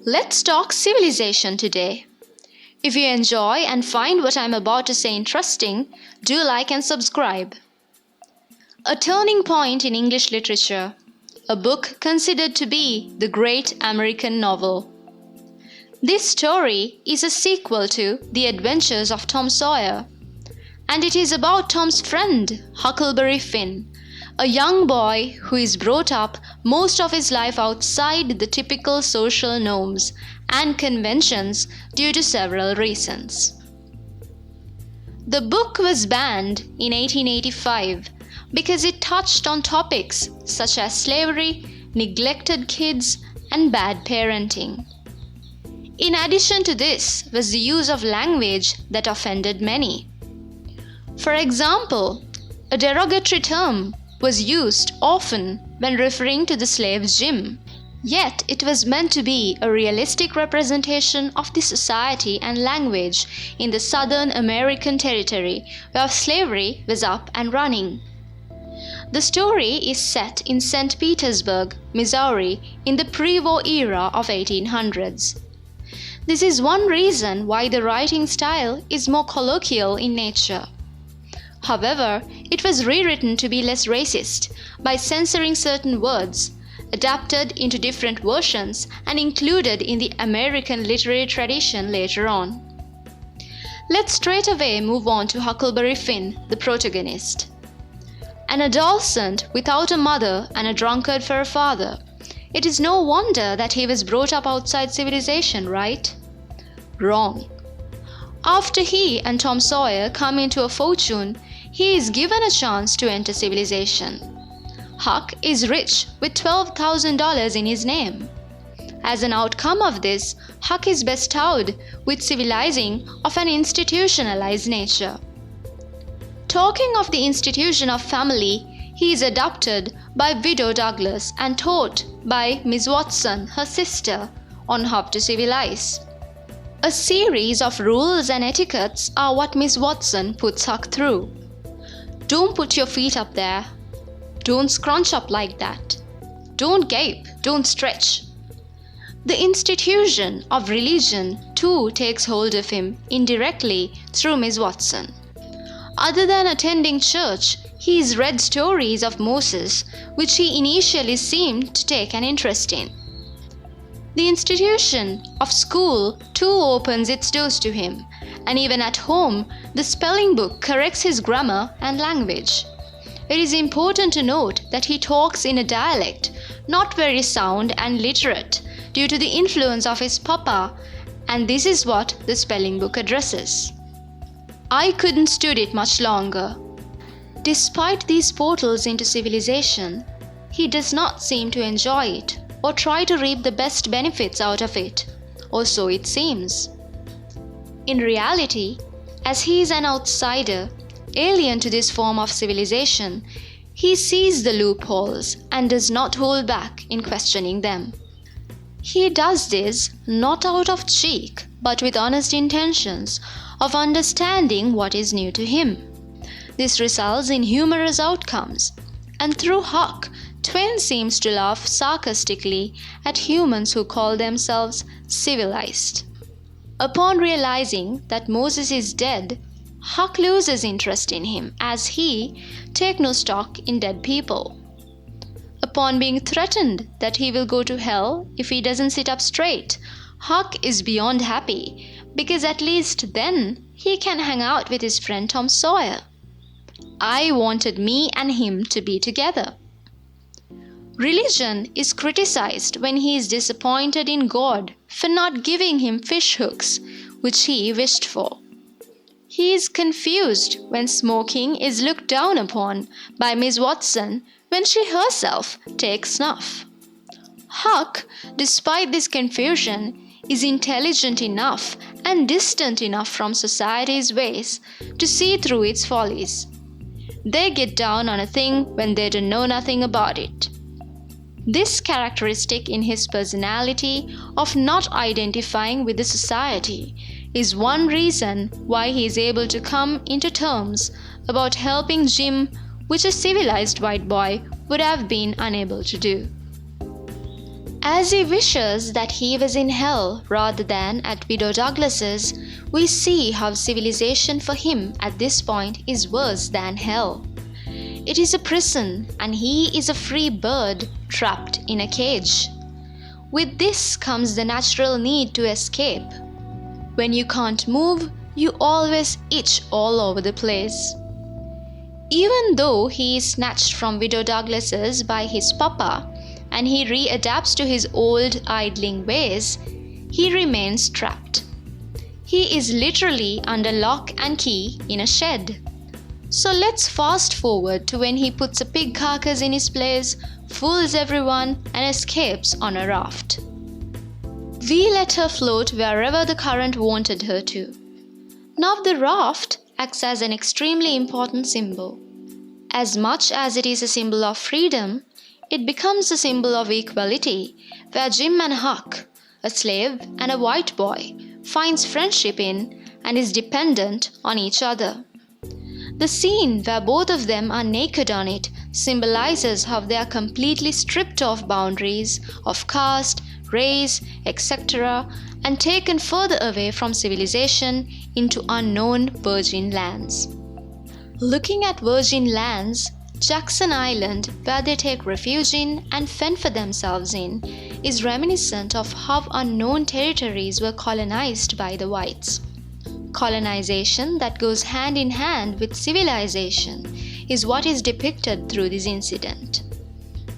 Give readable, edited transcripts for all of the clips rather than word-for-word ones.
Let's talk civilization today. If you enjoy and find what I'm about to say interesting, do like and subscribe. A turning point in English literature, a book considered to be the great American novel. This story is a sequel to The Adventures of Tom Sawyer, and it is about Tom's friend, Huckleberry Finn, a young boy who is brought up most of his life outside the typical social norms and conventions due to several reasons. The book was banned in 1885 because it touched on topics such as slavery, neglected kids, and bad parenting. In addition to this was the use of language that offended many. For example, a derogatory term was used often when referring to the slave Jim, yet it was meant to be a realistic representation of the society and language in the Southern American territory where slavery was up and running. The story is set in St. Petersburg, Missouri in the pre-war era of 1800s. This is one reason why the writing style is more colloquial in nature. However, it was rewritten to be less racist by censoring certain words, adapted into different versions, and included in the American literary tradition later on. Let's straight away move on to Huckleberry Finn, the protagonist. An adolescent without a mother and a drunkard for a father. It is no wonder that he was brought up outside civilization, right? Wrong. After he and Tom Sawyer come into a fortune, he is given a chance to enter civilization. Huck is rich with $12,000 in his name. As an outcome of this, Huck is bestowed with civilizing of an institutionalized nature. Talking of the institution of family, he is adopted by Widow Douglas and taught by Miss Watson, her sister, on how to civilize. A series of rules and etiquettes are what Miss Watson puts Huck through. Don't put your feet up there. Don't scrunch up like that. Don't gape. Don't stretch. The institution of religion too takes hold of him indirectly through Miss Watson. Other than attending church, he has read stories of Moses, which he initially seemed to take an interest in. The institution of school too opens its doors to him, and even at home, the spelling book corrects his grammar and language. It is important to note that he talks in a dialect not very sound and literate due to the influence of his papa, and this is what the spelling book addresses. I couldn't stood it much longer. Despite these portals into civilization, he does not seem to enjoy it or try to reap the best benefits out of it, or so it seems. In reality, as he is an outsider, alien to this form of civilization, he sees the loopholes and does not hold back in questioning them. He does this not out of cheek, but with honest intentions of understanding what is new to him. This results in humorous outcomes, and through Huck, Twain seems to laugh sarcastically at humans who call themselves civilized. Upon realizing that Moses is dead, Huck loses interest in him as he takes no stock in dead people. Upon being threatened that he will go to hell if he doesn't sit up straight, Huck is beyond happy because at least then he can hang out with his friend Tom Sawyer. I wanted me and him to be together. Religion is criticized when he is disappointed in God for not giving him fish hooks, which he wished for. He is confused when smoking is looked down upon by Miss Watson when she herself takes snuff. Huck, despite this confusion, is intelligent enough and distant enough from society's ways to see through its follies. They get down on a thing when they don't know nothing about it. This characteristic in his personality of not identifying with the society is one reason why he is able to come into terms about helping Jim, which a civilized white boy would have been unable to do. As he wishes that he was in hell rather than at Widow Douglas's, we see how civilization for him at this point is worse than hell. It is a prison, and he is a free bird trapped in a cage. With this comes the natural need to escape. When you can't move, you always itch all over the place. Even though he is snatched from Widow Douglas's by his papa, and he readapts to his old idling ways, he remains trapped. He is literally under lock and key in a shed. So let's fast forward to when he puts a pig carcass in his place, fools everyone, and escapes on a raft. We let her float wherever the current wanted her to. Now the raft acts as an extremely important symbol. As much as it is a symbol of freedom, it becomes a symbol of equality, where Jim and Huck, a slave and a white boy, finds friendship in and is dependent on each other. The scene where both of them are naked on it symbolizes how they are completely stripped of boundaries of caste, race, etc., and taken further away from civilization into unknown virgin lands. Looking at virgin lands, Jackson Island, where they take refuge in and fend for themselves in, is reminiscent of how unknown territories were colonized by the whites. Colonization that goes hand in hand with civilization is what is depicted through this incident.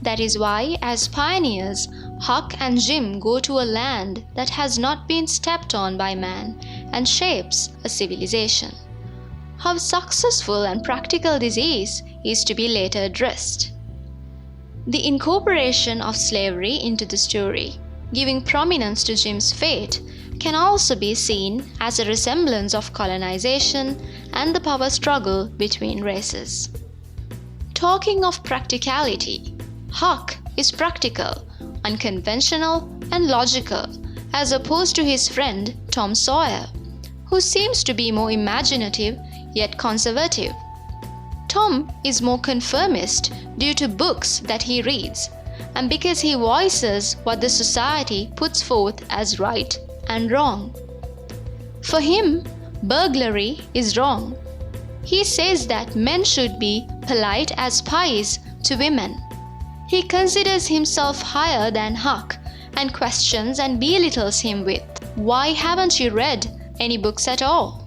That is why, as pioneers, Huck and Jim go to a land that has not been stepped on by man and shapes a civilization. How successful and practical this is to be later addressed. The incorporation of slavery into the story, giving prominence to Jim's fate, can also be seen as a resemblance of colonization and the power struggle between races. Talking of practicality, Huck is practical, unconventional, and logical, as opposed to his friend Tom Sawyer, who seems to be more imaginative yet conservative. Tom is more conformist due to books that he reads, and because he voices what the society puts forth as right and wrong. For him, burglary is wrong. He says that men should be polite as pies to women. He considers himself higher than Huck and questions and belittles him with, "Why haven't you read any books at all?"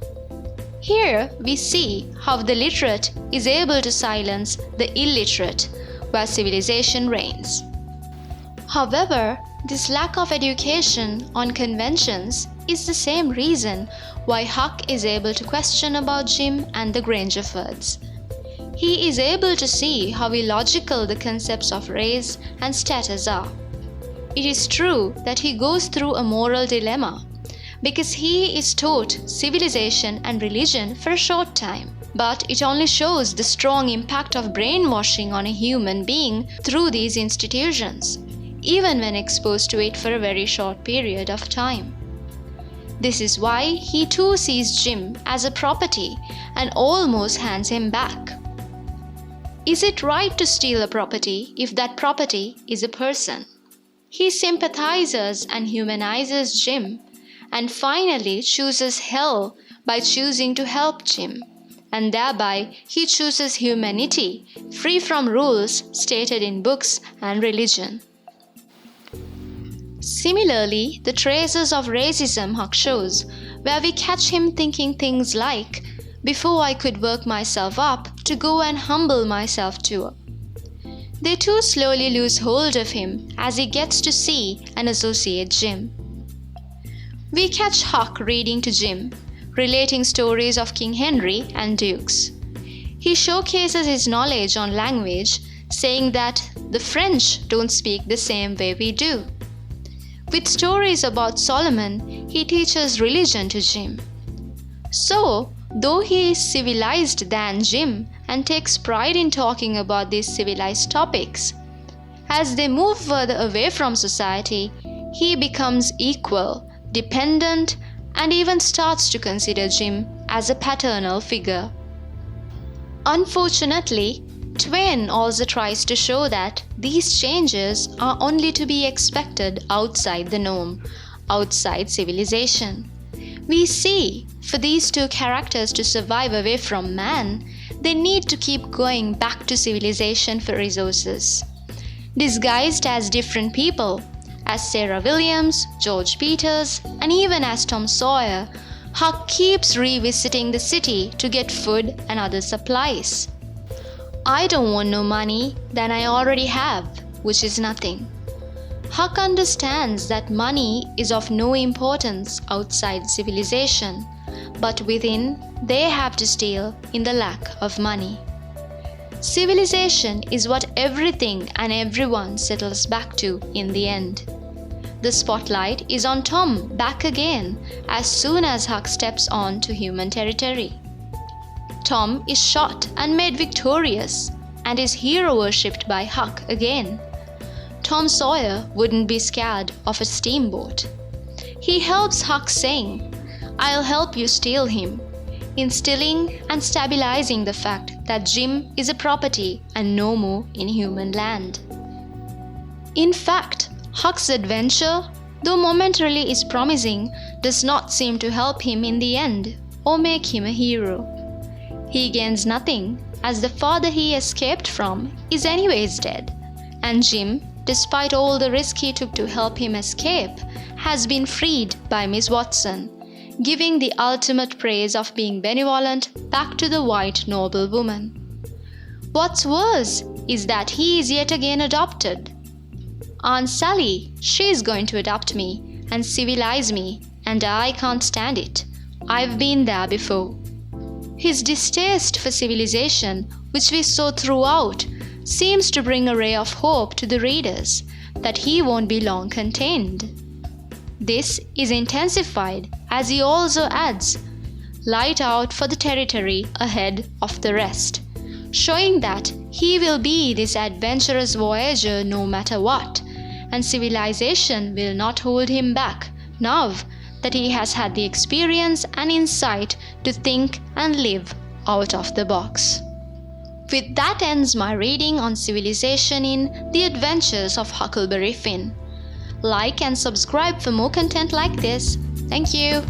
Here we see how the literate is able to silence the illiterate, where civilization reigns. However, this lack of education on conventions is the same reason why Huck is able to question about Jim and the Grangerfords. He is able to see how illogical the concepts of race and status are. It is true that he goes through a moral dilemma, because he is taught civilization and religion for a short time. But it only shows the strong impact of brainwashing on a human being through these institutions, even when exposed to it for a very short period of time. This is why he too sees Jim as a property and almost hands him back. Is it right to steal a property if that property is a person? He sympathizes and humanizes Jim, and finally chooses hell by choosing to help Jim, and thereby he chooses humanity, free from rules stated in books and religion. Similarly, the traces of racism Huck shows, where we catch him thinking things like, "Before I could work myself up, to go and humble myself too." They too slowly lose hold of him as he gets to see and associate Jim. We catch Huck reading to Jim, relating stories of King Henry and dukes. He showcases his knowledge on language, saying that the French don't speak the same way we do. With stories about Solomon, he teaches religion to Jim. So, though he is civilized than Jim and takes pride in talking about these civilized topics, as they move further away from society, he becomes equal, dependent, and even starts to consider Jim as a paternal figure. Unfortunately, Twain also tries to show that these changes are only to be expected outside the norm, outside civilization. We see, for these two characters to survive away from man, they need to keep going back to civilization for resources. Disguised as different people, as Sarah Williams, George Peters, and even as Tom Sawyer, Huck keeps revisiting the city to get food and other supplies. I don't want no money than I already have, which is nothing. Huck understands that money is of no importance outside civilization, but within they have to steal in the lack of money. Civilization is what everything and everyone settles back to in the end. The spotlight is on Tom back again as soon as Huck steps on to human territory. Tom is shot and made victorious and is hero worshipped by Huck again. Tom Sawyer wouldn't be scared of a steamboat. He helps Huck saying, "I'll help you steal him," instilling and stabilizing the fact that Jim is a property and no more in human land. In fact, Huck's adventure, though momentarily is promising, does not seem to help him in the end or make him a hero. He gains nothing, as the father he escaped from is anyways dead, and Jim, despite all the risk he took to help him escape, has been freed by Miss Watson, giving the ultimate praise of being benevolent back to the white noble woman. What's worse is that he is yet again adopted. Aunt Sally, she's going to adopt me and civilize me, and I can't stand it. I've been there before. His distaste for civilization, which we saw throughout, seems to bring a ray of hope to the readers that he won't be long contained. This is intensified as he also adds, "Light out for the territory ahead of the rest," showing that he will be this adventurous voyager no matter what, and civilization will not hold him back now that he has had the experience and insight to think and live out of the box. With that ends my reading on civilization in The Adventures of Huckleberry Finn. Like and subscribe for more content like this. Thank you.